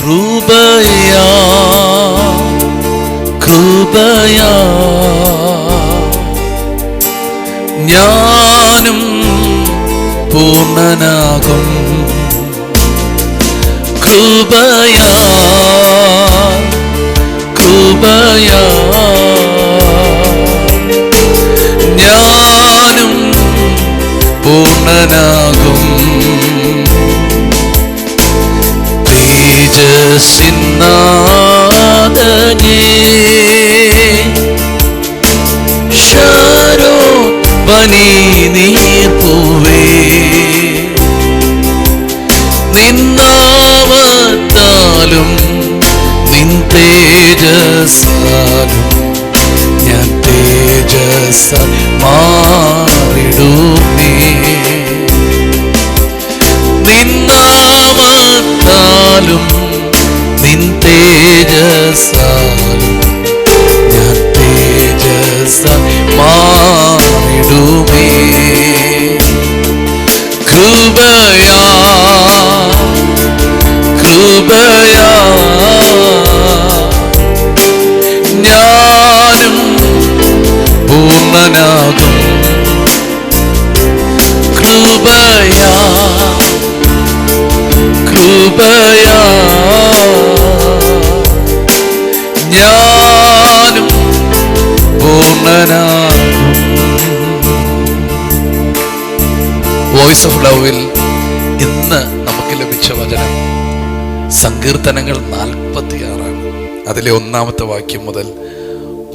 കൃപയാ കൃപയാ ഞാനും പൂർണ്ണനാകും. കൃപയാ കൃപയാ ഞാനും പൂർണ്ണനാകും. തേജസ്സിന്നാഥനേ ശാരോൻ പനിനീർപ്പൂവേ നിന്നാമത്താലും നിൻ തേജസ്സാലും ഞാൻ തേജസ്സ മാറിടുമേ. നിന്നാമത്താലും നിൻ തേജസ്സാലും ഞാൻ തേജസ്സ മാറിടുമേ. കൃപയാ കൃപയാ ഞാനും പൂർണ്ണനാകും. കൃപയാ കൃപയാ ഞാനും പൂർണ്ണനാകും. വോയിസ് ഓഫ് ലവിൽ ഇന്ന് നമുക്ക് ലഭിച്ച വചനം സങ്കീർത്തനങ്ങൾ 46 അതിലെ 1-ാമത്തെ വാക്യം മുതൽ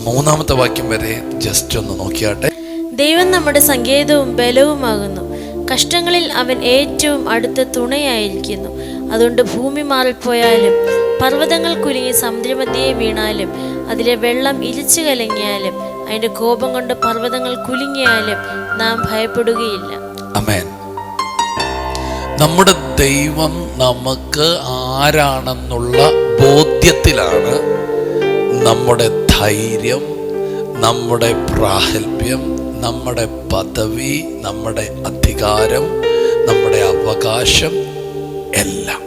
3-ാമത്തെ വാക്യം വരെ ജസ്റ്റ് ഒന്ന് നോക്കിയാട്ടെ. ദൈവം നമ്മുടെ സങ്കേതവും ബലവുമാകുന്നു. കഷ്ടങ്ങളിൽ അവൻ ഏറ്റവും അടുത്ത തുണയായിരിക്കുന്നു. അതുകൊണ്ട് ഭൂമി മാറിപ്പോയാലും പർവ്വതങ്ങൾ കുലുങ്ങി സമുദ്രമധ്യേ വീണാലും അതിലെ വെള്ളം ഇരിച്ചു കലങ്ങിയാലും അതിന്റെ കോപം കൊണ്ട് പർവ്വതങ്ങൾ കുലുങ്ങിയാലും നാം ഭയപ്പെടുകയില്ല. ആമേൻ. നമ്മുടെ ദൈവം നമുക്ക് ആരാണെന്നുള്ള ബോധ്യത്തിലാണ് നമ്മുടെ ധൈര്യം, നമ്മുടെ പ്രാഗൽഭ്യം, നമ്മുടെ പദവി, നമ്മുടെ അധികാരം, നമ്മുടെ അവകാശം എല്ലാം.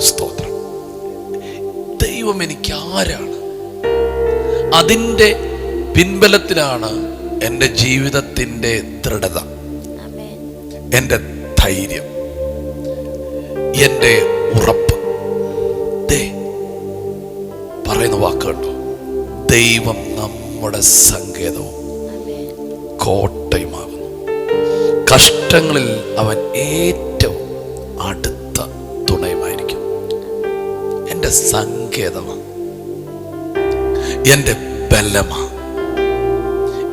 സ്തോത്രം. ദൈവം എനിക്ക് ആരാണ്, അതിൻ്റെ പിൻബലത്തിലാണ് എൻ്റെ ജീവിതത്തിൻ്റെ ദൃഢത, എൻ്റെ ധൈര്യം, എൻ്റെ ഉറപ്പ്. പറയുന്ന വാക്കുണ്ടോ? ദൈവം നമ്മുടെ സങ്കേതവും കോട്ടയുമാകുന്നു. കഷ്ടങ്ങളിൽ അവൻ ഏറ്റവും അടുത്ത തുണയുമായിരിക്കും. എൻ്റെ സങ്കേതമാണ്, എൻ്റെ ബലമാണ്,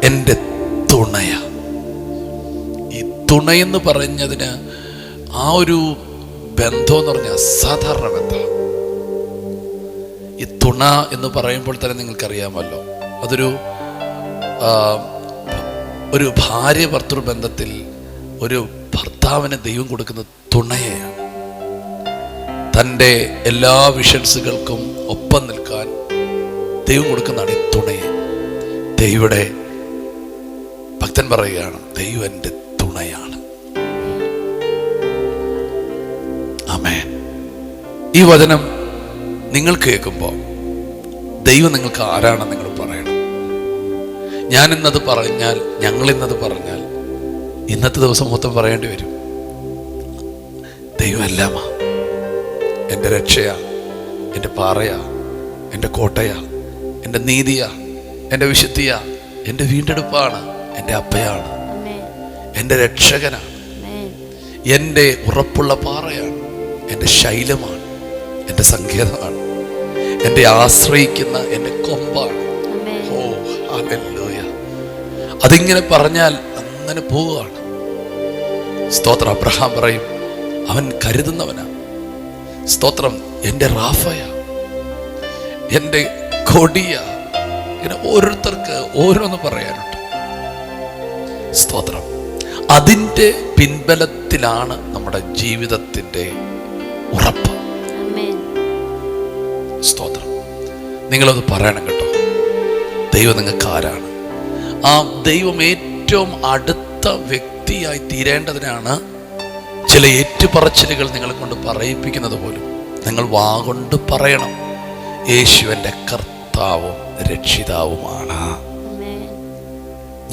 എൻ്റെ തുണയാ. ഈ തുണയെന്ന് പറഞ്ഞതിന് ആ ഒരു ബന്ധം എന്ന് പറഞ്ഞാൽ സാധാരണ ബന്ധം. ഈ തുണ എന്ന് പറയുമ്പോൾ തന്നെ നിങ്ങൾക്കറിയാമല്ലോ, അതൊരു ഒരു ഭാര്യ ഭർത്തൃ ബന്ധത്തിൽ ഒരു ഭർത്താവിന് ദൈവം കൊടുക്കുന്ന തുണയാണ്. തൻ്റെ എല്ലാ വിഷൻസുകൾക്കും ഒപ്പം നിൽക്കാൻ ദൈവം കൊടുക്കുന്നതാണ് ഈ തുണയെ. ദൈവയുടെ ഭക്തൻ പറയുകയാണ്, ദൈവം എൻ്റെ തുണയാണ്. ആമേൻ. ഈ വചനം നിങ്ങൾ കേൾക്കുമ്പോൾ ദൈവം നിങ്ങൾക്ക് ആരാണെന്ന് നിങ്ങൾ പറയണം. ഞാൻ ഇന്നത് പറഞ്ഞാൽ, ഞങ്ങൾ ഇന്നത് പറഞ്ഞാൽ ഇന്നത്തെ ദിവസം മൊത്തം പറയേണ്ടി വരും. ദൈവം എല്ലാമാ. എൻ്റെ രക്ഷയാ, എൻ്റെ പാറയാ, എൻ്റെ കോട്ടയാ, എൻ്റെ നീതിയാ, എൻ്റെ വിശുദ്ധിയാ, എൻ്റെ വീണ്ടെടുപ്പാണ്, എൻ്റെ അപ്പയാണ്, എൻ്റെ രക്ഷകനാണ്, എൻ്റെ ഉറപ്പുള്ള പാറയാണ്, എൻ്റെ ശൈലമാണ്, എൻ്റെ സങ്കേതമാണ്, എൻ്റെ ആശ്രയിക്കുന്ന എൻ്റെ കൊമ്പാണ്. ഓ ഹല്ലേലൂയ. അതിങ്ങനെ പറഞ്ഞാൽ അങ്ങനെ പോവുകയാണ്. സ്തോത്രം. അബ്രഹാം പറയും, അവൻ കരുതുന്നവനാ. സ്തോത്രം. എൻ്റെ റാഫയാ, എൻ്റെ കൊടിയ. ഇങ്ങനെ ഓരോരുത്തർക്ക് ഓരോന്ന് പറയാനുണ്ട്. സ്തോത്രം. അതിൻ്റെ പിൻബലത്തിലാണ് നമ്മുടെ ജീവിതത്തിൻ്റെ ഉറപ്പ്. സ്തോത്രം. നിങ്ങളത് പറയണം കേട്ടോ. ദൈവം നിങ്ങൾക്ക് ആരാണ്? ആ ദൈവം ഏറ്റവും അടുത്ത വ്യക്തിയായി തീരേണ്ടതിനാണ് ചില ഏറ്റുപറച്ചിലുകൾ നിങ്ങളെ കൊണ്ട് പറയിപ്പിക്കുന്നത് പോലും. നിങ്ങൾ വാഗൊണ്ട് പറയണം, യേശു എൻ്റെ കർത്താവും രക്ഷിതാവുമാണ്.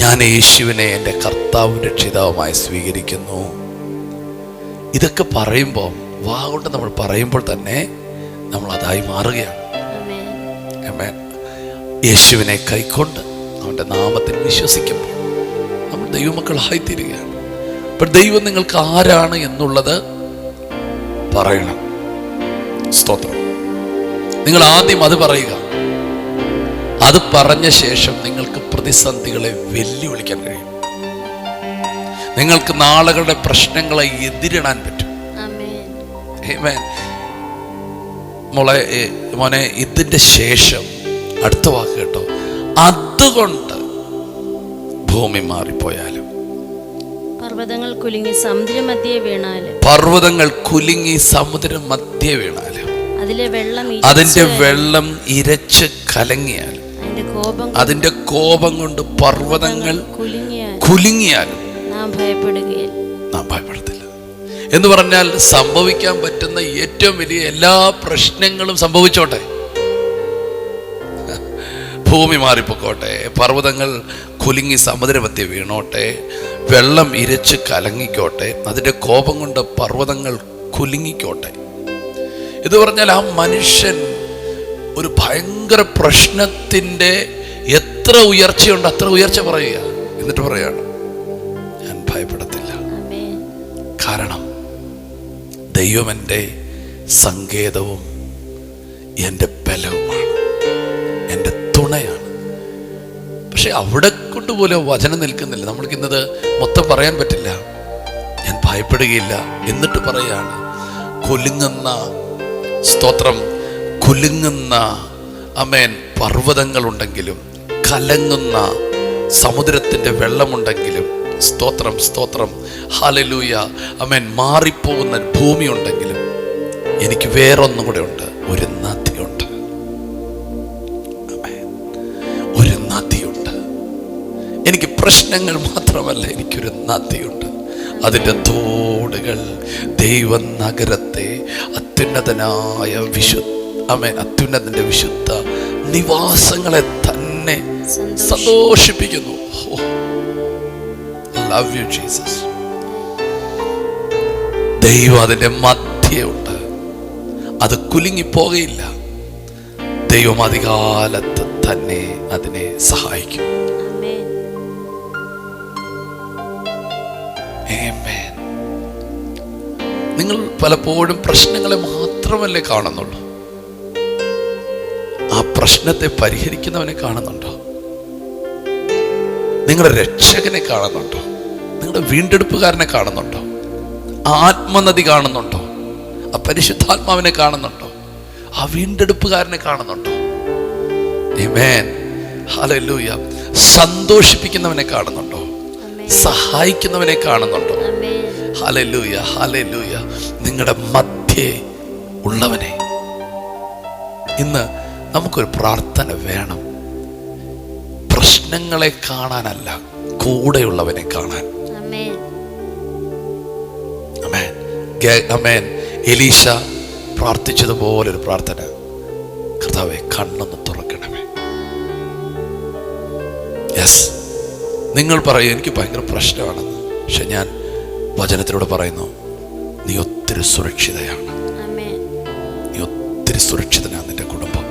ഞാൻ യേശുവിനെ എൻ്റെ കർത്താവും രക്ഷിതാവുമായി സ്വീകരിക്കുന്നു. ഇതൊക്കെ പറയുമ്പോൾ, വാഗൊണ്ട് നമ്മൾ പറയുമ്പോൾ തന്നെ നമ്മൾ അതായി മാറുകയാണ്. ആമേൻ. യേശുവിനെ കൈക്കൊണ്ട് അവൻ്റെ നാമത്തിൽ വിശ്വസിക്കുമ്പോൾ നമ്മൾ ദൈവമക്കളായിത്തീരുകയാണ്. അപ്പോൾ ദൈവം നിങ്ങൾക്ക് ആരാണ് എന്നുള്ളത് പറയണം. സ്തോത്രം. നിങ്ങൾ ആദ്യം അത് പറയുക. അത് പറഞ്ഞ ശേഷം നിങ്ങൾക്ക് പ്രതിസന്ധികളെ വെല്ലുവിളിക്കാൻ കഴിയും. നിങ്ങൾക്ക് നാളുകളുടെ പ്രശ്നങ്ങളെ എതിരിടാൻ പറ്റും. ആമേൻ. മോനെ, ഇതിന്റെ ശേഷം അടുത്ത വാക്ക് കേട്ടോ, അതുകൊണ്ട് ഭൂമി മാറിപ്പോയാലും, പർവ്വതങ്ങൾ കുലുങ്ങി സമുദ്രമധ്യേ വീണാലും, അതിന്റെ വെള്ളം ഇരച്ച് കലങ്ങിയാലും, അതിന്റെ കോപം കൊണ്ട് പർവ്വതങ്ങൾ കുലുങ്ങിയാലും നാം ഭയപ്പെടത്തില്ല. എന്ന് പറഞ്ഞാൽ സംഭവിക്കാൻ പറ്റുന്ന ഏറ്റവും വലിയ എല്ലാ പ്രശ്നങ്ങളും സംഭവിച്ചോട്ടെ, ഭൂമി മാറിപ്പോക്കോട്ടെ, പർവ്വതങ്ങൾ കുലുങ്ങി സമുദ്രമധ്യേ വീണോട്ടെ, വെള്ളം ഇരച്ച് കലങ്ങിക്കോട്ടെ, അതിൻ്റെ കോപം കൊണ്ട് പർവ്വതങ്ങൾ കുലുങ്ങിക്കോട്ടെ. ഇത് പറഞ്ഞാൽ ആ മനുഷ്യൻ ഒരു ഭയങ്കര പ്രശ്നത്തിൻ്റെ എത്ര ഉയർച്ചയുണ്ട് അത്ര ഉയർച്ച പറയുക. എന്നിട്ട് പറയാണ്, ഞാൻ ഭയപ്പെടത്തില്ല. കാരണം ദൈവം എൻ്റെ സങ്കേതവും എൻ്റെ ബലവുമാണ്, എൻ്റെ തുണയാണ്. പക്ഷെ അവിടെ കൊണ്ടുപോലെ വചനം നിൽക്കുന്നില്ല. നമ്മൾക്ക് ഇന്നത് മൊത്തം പറയാൻ പറ്റില്ല. ഞാൻ ഭയപ്പെടുകയില്ല. എന്നിട്ട് പറയാണ്, കുലുങ്ങുന്ന, സ്തോത്രം, കുലുങ്ങുന്ന ആമേൻ പർവ്വതങ്ങളുണ്ടെങ്കിലും, കലങ്ങുന്ന സമുദ്രത്തിൻ്റെ വെള്ളമുണ്ടെങ്കിലും, സ്തോത്രം സ്തോത്രം ഹല്ലേലൂയ, ആമേൻ, മാറിപ്പോകുന്ന ഭൂമി ഉണ്ടെങ്കിലും, എനിക്ക് വേറൊന്നും കൂടെ ഉണ്ട്, ഒരു നദിയുണ്ട്. ആമേൻ. ഒരു നദിയുണ്ട്. എനിക്ക് പ്രശ്നങ്ങൾ മാത്രമല്ല, എനിക്കൊരു നദിയുണ്ട്. അതിൻ്റെ തോടുകൾ ദൈവനഗരത്തെ അത്യുന്നതനായ അത്യുന്നതന്റെ വിശുദ്ധ നിവാസങ്ങളെ തന്നെ സന്തോഷിപ്പിക്കുന്നു. Love you Jesus. ദൈവം അതിൻ്റെ മധ്യയുണ്ട്. അത് കുലുങ്ങിപ്പോകയില്ല. ദൈവം അധികാലത്ത് തന്നെ അതിനെ സഹായിക്കും. നിങ്ങൾ പലപ്പോഴും പ്രശ്നങ്ങളെ മാത്രമല്ലേ കാണുന്നുള്ളൂ? ആ പ്രശ്നത്തെ പരിഹരിക്കുന്നവനെ കാണുന്നുണ്ടോ? നിങ്ങളുടെ രക്ഷകനെ കാണുന്നുണ്ടോ? നിങ്ങളുടെ വീണ്ടെടുപ്പുകാരനെ കാണുന്നുണ്ടോ? ആത്മനദി കാണുന്നുണ്ടോ? ആ പരിശുദ്ധാത്മാവിനെ കാണുന്നുണ്ടോ? ആ വീണ്ടെടുപ്പുകാരനെ കാണുന്നുണ്ടോ? ആമേൻ. ഹല്ലേലൂയ. സന്തോഷിപ്പിക്കുന്നവനെ കാണുന്നുണ്ടോ? സഹായിക്കുന്നവനെ കാണുന്നുണ്ടോ? Hallelujah, hallelujah. നിങ്ങളുടെ മധ്യേ ഉള്ളവനെ. ഇന്ന് നമുക്കൊരു പ്രാർത്ഥന വേണം. പ്രശ്നങ്ങളെ കാണാനല്ല, കൂടെയുള്ളവനെ കാണാൻ. ആമേൻ. എലീശ പ്രാർത്ഥിച്ചതുപോലൊരു പ്രാർത്ഥന. കർത്താവേ, കണ്ണൊന്ന് തുറക്കണമേ. യെസ്, നിങ്ങൾ പറയും എനിക്ക് ഭയങ്കര പ്രശ്നമാണെന്ന്. പക്ഷെ ഞാൻ വചനത്തിലൂടെ പറയുന്നു, നീ ഒത്തിരി സുരക്ഷിതയാണ്. നീ ഒത്തിരി സുരക്ഷിതനാണ്, നിന്റെ കുടുംബം.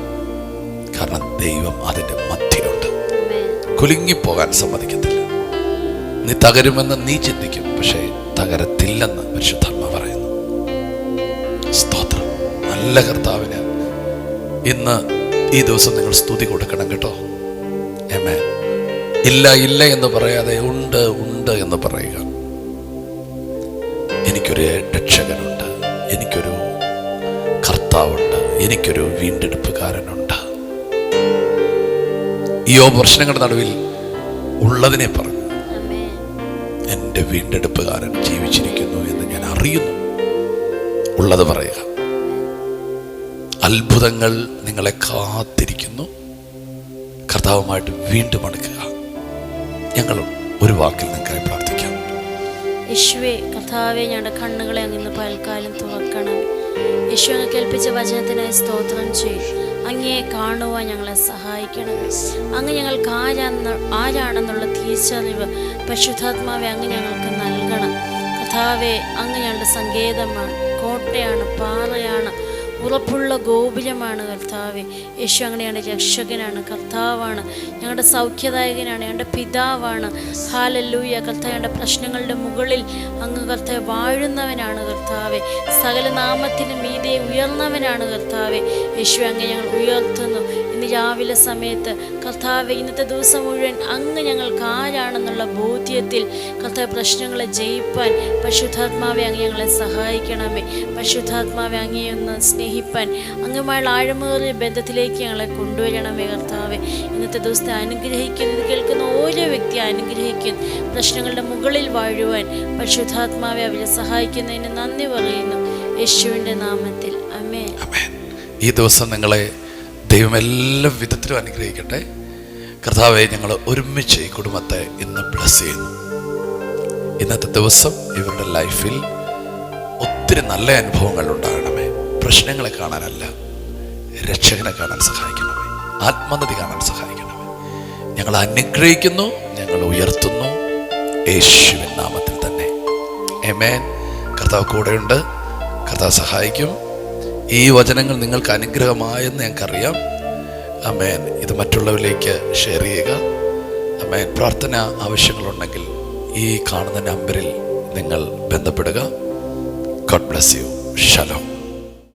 കാരണം ദൈവം അതിൻ്റെ മധ്യയുണ്ട്. കുലുങ്ങിപ്പോകാൻ സമ്മതിക്കത്തില്ല. നീ തകരുമെന്ന് നീ ചിന്തിക്കും, പക്ഷേ തകരത്തില്ലെന്ന് പരിശുദ്ധാത്മാ പറയുന്നു. സ്തോത്രം. നല്ല കർത്താവിന് ഇന്ന് ഈ ദിവസം നിങ്ങൾ സ്തുതി കൊടുക്കണം കേട്ടോ. ആമേൻ. ഇല്ല ഇല്ല എന്ന് പറയാതെ ഉണ്ട് ഉണ്ട് എന്ന് പറയുക. എനിക്കൊരു രക്ഷകനുണ്ട്, എനിക്കൊരു കർത്താവുണ്ട്, എനിക്കൊരു വീണ്ടെടുപ്പുകാരനുണ്ട്. ഈ പ്രശ്നങ്ങളുടെ നടുവിൽ ഉള്ളതിനെ പറഞ്ഞു, എൻ്റെ വീണ്ടെടുപ്പുകാരൻ ജീവിച്ചിരിക്കുന്നു എന്ന് ഞാൻ അറിയുന്നു. ഉള്ളത് പറയുക. അത്ഭുതങ്ങൾ നിങ്ങളെ കാത്തിരിക്കുന്നു. കർത്താവുമായിട്ട് വീണ്ടും അടുക്കുക. ഞങ്ങൾ ഒരു വാക്കിൽ നിങ്ങൾക്കായി പ്രാർത്ഥിക്കാം. യേശുവേ, കർത്താവേ, ഞങ്ങളുടെ കണ്ണുകളെ അങ്ങ് പൽക്കാലം തുറക്കണം. യേശു അങ്ങ് കേൾപ്പിച്ച വചനത്തിനായി സ്തോത്രം ചെയ്യും. അങ്ങയെ കാണുവാൻ ഞങ്ങളെ സഹായിക്കണം. അങ്ങ് ഞങ്ങൾക്ക് ആരാണെന്നുള്ള തിരിച്ചറിവ് പരിശുദ്ധാത്മാവെ അങ്ങ് ഞങ്ങൾക്ക് നൽകണം. കർത്താവെ, അങ്ങ് ഞങ്ങളുടെ സങ്കേതമാണ്, കോട്ടയാണ്, പാറയാണ്, ഉറപ്പുള്ള ഗോപുരമാണ്. കർത്താവെ, യേശു അങ്ങനെ ഞങ്ങളുടെ രക്ഷകനാണ്, കർത്താവാണ്, ഞങ്ങളുടെ സൗഖ്യദായകനാണ്, ഞങ്ങളുടെ പിതാവാണ്. ഹല്ലേലൂയ. കർത്താവ്, ഞങ്ങളുടെ പ്രശ്നങ്ങളുടെ മുകളിൽ അങ്ങ് കർത്താവ് വാഴുന്നവനാണ്. കർത്താവെ, സകല നാമത്തിനും മീതെ ഉയർന്നവനാണ്. കർത്താവെ, യേശു അങ്ങ് ഞങ്ങൾ ഉയർത്തുന്നു. ഇന്ന് രാവിലെ സമയത്ത് കർത്താവെ, ഇന്നത്തെ ദിവസം മുഴുവൻ അങ്ങ് ഞങ്ങൾക്ക് ആരാണെന്നുള്ള ബോധ്യത്തിൽ കർത്താവ് പ്രശ്നങ്ങളെ ജയിപ്പാൻ പരിശുദ്ധാത്മാവെ അങ്ങ് ഞങ്ങളെ സഹായിക്കണമേ. പരിശുദ്ധാത്മാവെ, അങ്ങയൊന്ന് സ്നേഹിപ്പാൻ, അങ്ങുമായുള്ള ആഴമേറിയ ബന്ധത്തിലേക്ക് ഞങ്ങളെ കൊണ്ടുവരണമേ. കർത്താവെ, ഇന്നത്തെ ദിവസത്തെ അനുഗ്രഹിക്കുന്നത് കേൾക്കുന്ന ഓരോ വ്യക്തിയെ അനുഗ്രഹിക്കും. പ്രശ്നങ്ങളുടെ മുകളിൽ വാഴുവാൻ പരിശുദ്ധാത്മാവെ അവരെ സഹായിക്കുന്നതിന് നന്ദി പറയുന്നു, യേശുവിൻ്റെ നാമത്തിൽ. ആമേൻ. ഈ ദിവസം നിങ്ങളെ ദൈവം എല്ലാ വിധത്തിലും അനുഗ്രഹിക്കട്ടെ. കർത്താവെ, ഞങ്ങൾ ഒരുമിച്ച് ഈ കുടുംബത്തെ ഇന്ന് ബ്ലസ് ചെയ്യുന്നു. ഇന്നത്തെ ദിവസം ഇവരുടെ ലൈഫിൽ ഒത്തിരി നല്ല അനുഭവങ്ങൾ ഉണ്ടാകണമേ. പ്രശ്നങ്ങളെ കാണാനല്ല, രക്ഷകനെ കാണാൻ സഹായിക്കണമേ. ആത്മനദി കാണാൻ സഹായിക്കണമേ. ഞങ്ങൾ അനുഗ്രഹിക്കുന്നു, ഞങ്ങൾ ഉയർത്തുന്നു, യേശുവിൻ നാമത്തിൽ തന്നെ. ആമേൻ. കർത്താവ് കൂടെയുണ്ട്, കർത്താവ് സഹായിക്കും. ഈ വചനങ്ങൾ നിങ്ങൾക്ക് അനുഗ്രഹമായെന്ന് ഞങ്ങൾക്കറിയാം. ആമേൻ. ഇത് മറ്റുള്ളവരിലേക്ക് ഷെയർ ചെയ്യുക. ആമേൻ. പ്രാർത്ഥന ആവശ്യങ്ങളുണ്ടെങ്കിൽ ഈ കാണുന്ന നമ്പറിൽ നിങ്ങൾ ബന്ധപ്പെടുക. God bless you. ഷലോം.